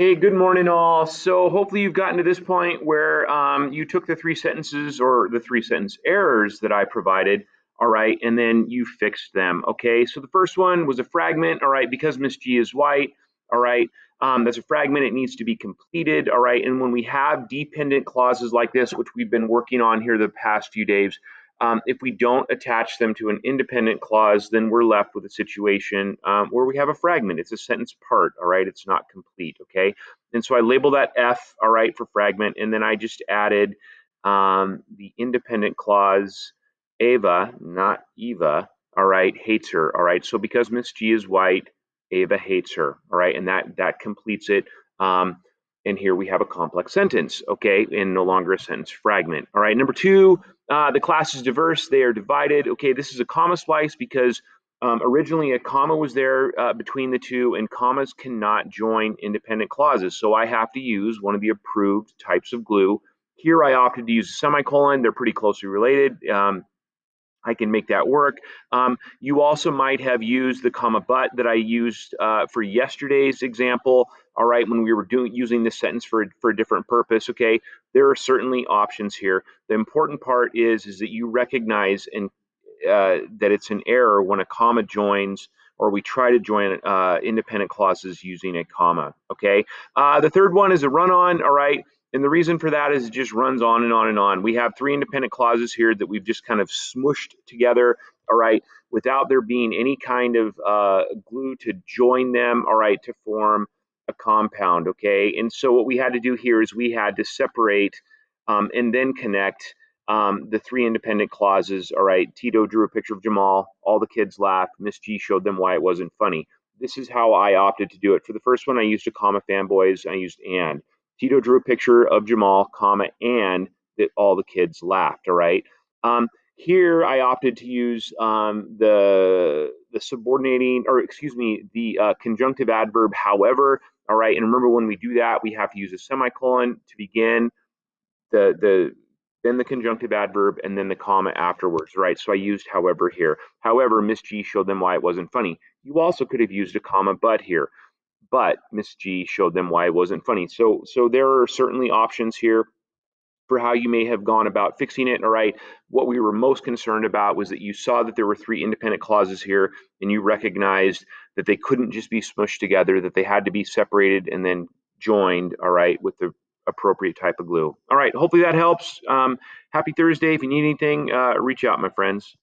Hey, good morning, all. So hopefully you've gotten to this point where you took the three sentences or the three sentence errors that I provided, all right, and then you fixed them. Okay, so the first one was a fragment, all right, because Miss G is white, all right. That's a fragment. It needs to be completed, all right. And when we have dependent clauses like this, which we've been working on here the past few days, if we don't attach them to an independent clause, then we're left with a situation where we have a fragment. It's a sentence part, all right? It's not complete, okay? And so I label that F, all right, for fragment, and then I just added the independent clause, Ava, not Eva, all right, hates her, all right? So because Miss G is white, Ava hates her, all right? And that completes it. And here we have a complex sentence, okay, and no longer a sentence fragment. All right, number two, the class is diverse. They are divided. Okay, this is a comma splice because originally a comma was there between the two, and commas cannot join independent clauses. So I have to use one of the approved types of glue. Here I opted to use a semicolon. They're pretty closely related. I can make that work. You also might have used the comma but that I used for yesterday's example. All right, when we were using this sentence for a different purpose. Okay, there are certainly options here. The important part is that you recognize that it's an error when a comma joins or we try to join independent clauses using a comma. Okay, the third one is a run-on. All right. And the reason for that is it just runs on and on and on. We have three independent clauses here that we've just kind of smushed together, all right, without there being any kind of glue to join them, all right, to form a compound, okay? And so what we had to do here is we had to separate and then connect the three independent clauses, all right? Tito drew a picture of Jamal. All the kids laughed. Miss G showed them why it wasn't funny. This is how I opted to do it. For the first one, I used a comma, fanboys. I used and. Tito drew a picture of Jamal, comma, and that all the kids laughed. All right. Here I opted to use the subordinating, or excuse me, the conjunctive adverb. However, all right. And remember, when we do that, we have to use a semicolon to begin the then the conjunctive adverb and then the comma afterwards, right? So I used however here. However, Miss G showed them why it wasn't funny. You also could have used a comma but here, but Miss G showed them why it wasn't funny. So there are certainly options here for how you may have gone about fixing it. All right. What we were most concerned about was that you saw that there were three independent clauses here and you recognized that they couldn't just be smushed together, that they had to be separated and then joined, all right, with the appropriate type of glue. All right. Hopefully that helps. Happy Thursday. If you need anything, reach out, my friends.